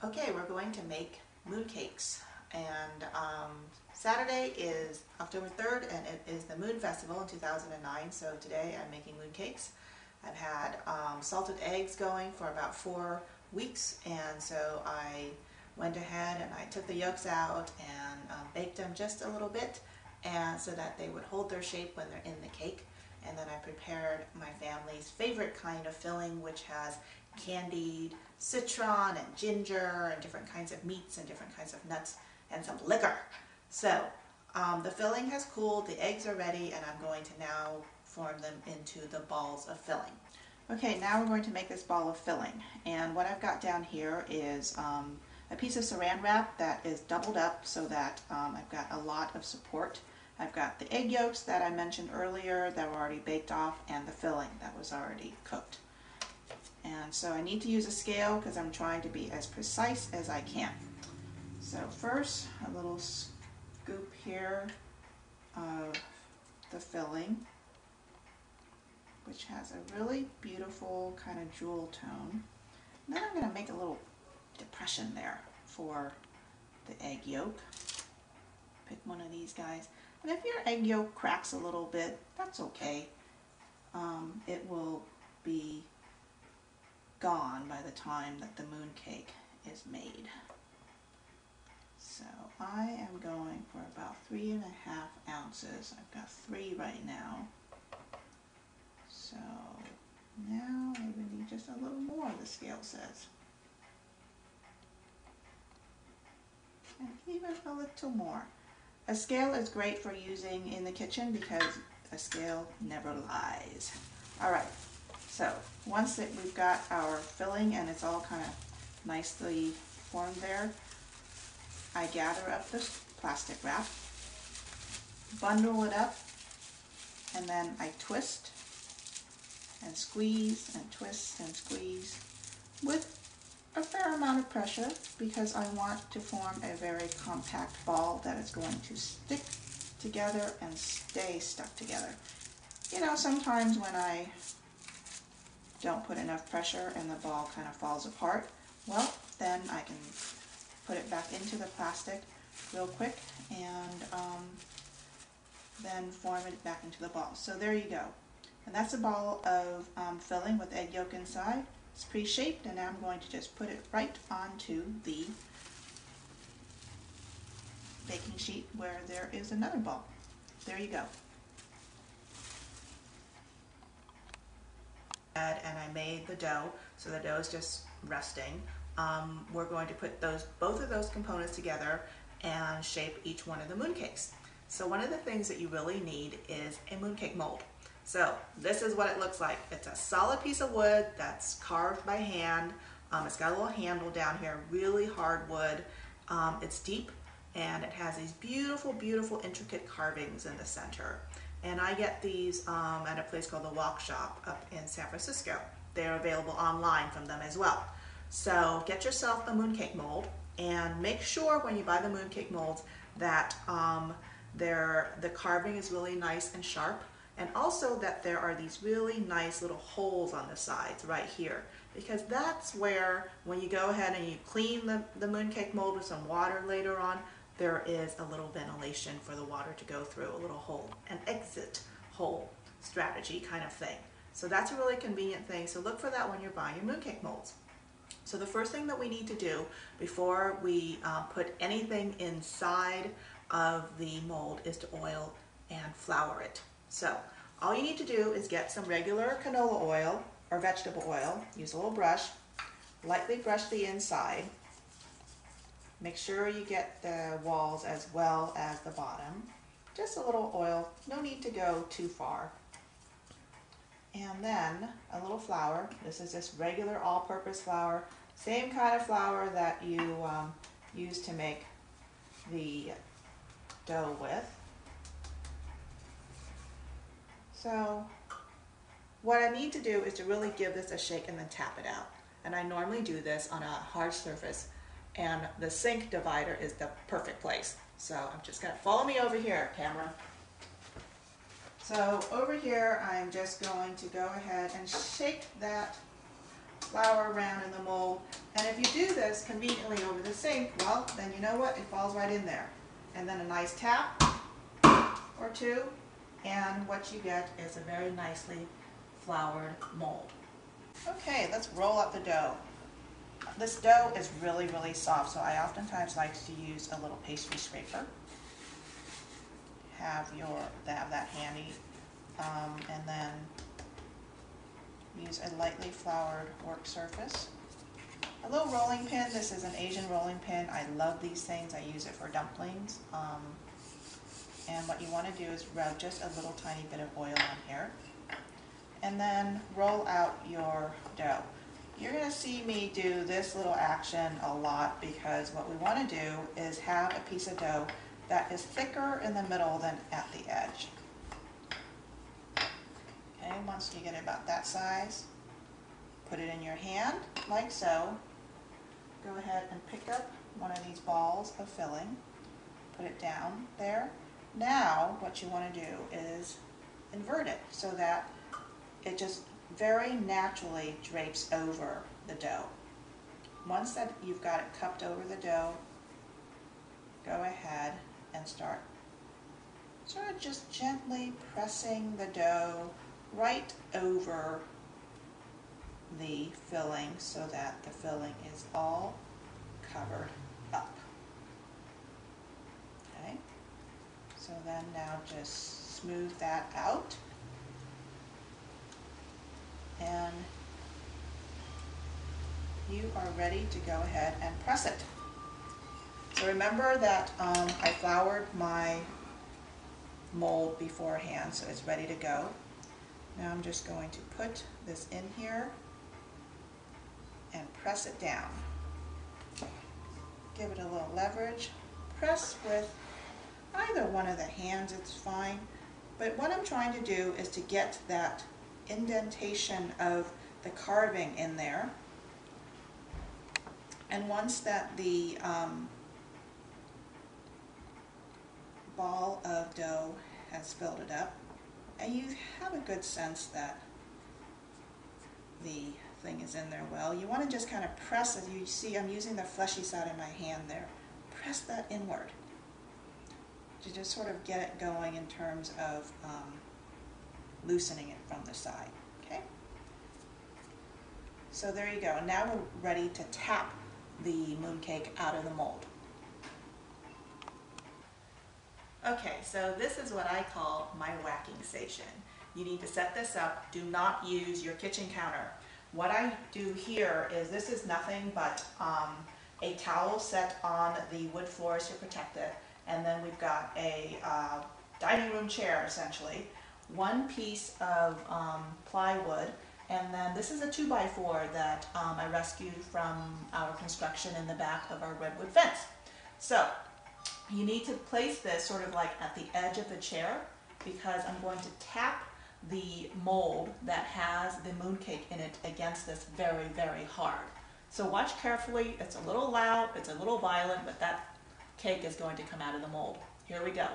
Okay, we're going to make mooncakes, and Saturday is October 3rd, and it is the Moon Festival in 2009, so today I'm making mooncakes. I've had salted eggs going for about 4 weeks, and so I went ahead and I took the yolks out and baked them just a little bit, and so that they would hold their shape when they're in the cake. And then I prepared my family's favorite kind of filling, which has candied citron and ginger and different kinds of meats and different kinds of nuts and some liquor. So the filling has cooled, the eggs are ready, and I'm going to now form them into the balls of filling. Okay, now we're going to make this ball of filling, and what I've got down here is a piece of saran wrap that is doubled up so that I've got a lot of support. I've got the egg yolks that I mentioned earlier that were already baked off, and the filling that was already cooked. And so I need to use a scale because I'm trying to be as precise as I can. So first, a little scoop here of the filling, which has a really beautiful kind of jewel tone. And then I'm going to make a little depression there for the egg yolk. Pick one of these guys. And if your egg yolk cracks a little bit, that's okay. It will be gone by the time that the mooncake is made. So I am going for about 3.5 ounces. I've got 3 right now. So now I maybe need just a little more, the scale says. And even a little more. A scale is great for using in the kitchen because a scale never lies. Alright, so once we've got our filling and it's all kind of nicely formed there, I gather up the plastic wrap, bundle it up, and then I twist and squeeze and twist and squeeze with a fair amount of pressure because I want to form a very compact ball that is going to stick together and stay stuck together. You know, sometimes when I don't put enough pressure and the ball kind of falls apart, well, then I can put it back into the plastic real quick and then form it back into the ball. So there you go. And that's a ball of filling with egg yolk inside. It's pre-shaped, and now I'm going to just put it right onto the baking sheet where there is another ball. There you go. And I made the dough, so the dough is just resting. We're going to put both of those components together and shape each one of the mooncakes. So one of the things that you really need is a mooncake mold. So this is what it looks like. It's a solid piece of wood that's carved by hand. It's got a little handle down here, really hard wood. It's deep, and it has these beautiful, beautiful, intricate carvings in the center. And I get these at a place called the Walk Shop up in San Francisco. They're available online from them as well. So get yourself the mooncake mold, and make sure when you buy the mooncake molds that the carving is really nice and sharp. And also that there are these really nice little holes on the sides right here, because that's where, when you go ahead and you clean the mooncake mold with some water later on, there is a little ventilation for the water to go through, a little hole, an exit hole strategy kind of thing. So that's a really convenient thing, so look for that when you're buying your mooncake molds. So the first thing that we need to do before we put anything inside of the mold is to oil and flour it. So all you need to do is get some regular canola oil or vegetable oil, use a little brush, lightly brush the inside. Make sure you get the walls as well as the bottom. Just a little oil, no need to go too far. And then a little flour. This is just regular all-purpose flour, same kind of flour that you use to make the dough with. So what I need to do is to really give this a shake and then tap it out. And I normally do this on a hard surface, and the sink divider is the perfect place. So I'm just going to follow me over here, camera. So over here I'm just going to go ahead and shake that flour around in the mold. And if you do this conveniently over the sink, well, then you know what? It falls right in there. And then a nice tap or two, and what you get is a very nicely floured mold. Okay, let's roll up the dough. This dough is really, really soft, so I oftentimes like to use a little pastry scraper. Have that handy, and then use a lightly floured work surface. A little rolling pin. This is an Asian rolling pin. I love these things. I use it for dumplings. And what you want to do is rub just a little tiny bit of oil on here, and then roll out your dough. You're going to see me do this little action a lot because what we want to do is have a piece of dough that is thicker in the middle than at the edge. Okay, once you get it about that size, put it in your hand like so. Go ahead and pick up one of these balls of filling, put it down there. Now what you want to do is invert it so that it just very naturally drapes over the dough. Once that you've got it cupped over the dough, go ahead and start sort of just gently pressing the dough right over the filling so that the filling is all covered up. Okay, so then now just smooth that out, and you are ready to go ahead and press it. So remember that I floured my mold beforehand, so it's ready to go. Now I'm just going to put this in here and press it down. Give it a little leverage. Press with either one of the hands, it's fine. But what I'm trying to do is to get that indentation of the carving in there. And once that the ball of dough has filled it up, and you have a good sense that the thing is in there well, you want to just kind of press, as you see I'm using the fleshy side of my hand there, press that inward to just sort of get it going in terms of loosening it from the side. Okay, so there you go. Now we're ready to tap the mooncake out of the mold. Okay, so this is what I call my whacking station. You need to set this up. Do not use your kitchen counter. What I do here is, this is nothing but a towel set on the wood floors to protect it, and then we've got a dining room chair essentially, one piece of plywood, and then this is a 2x4 that I rescued from our construction in the back of our redwood fence. So you need to place this sort of like at the edge of the chair, because I'm going to tap the mold that has the mooncake in it against this very, very hard. So watch carefully. It's a little loud, it's a little violent, but that cake is going to come out of the mold. Here we go.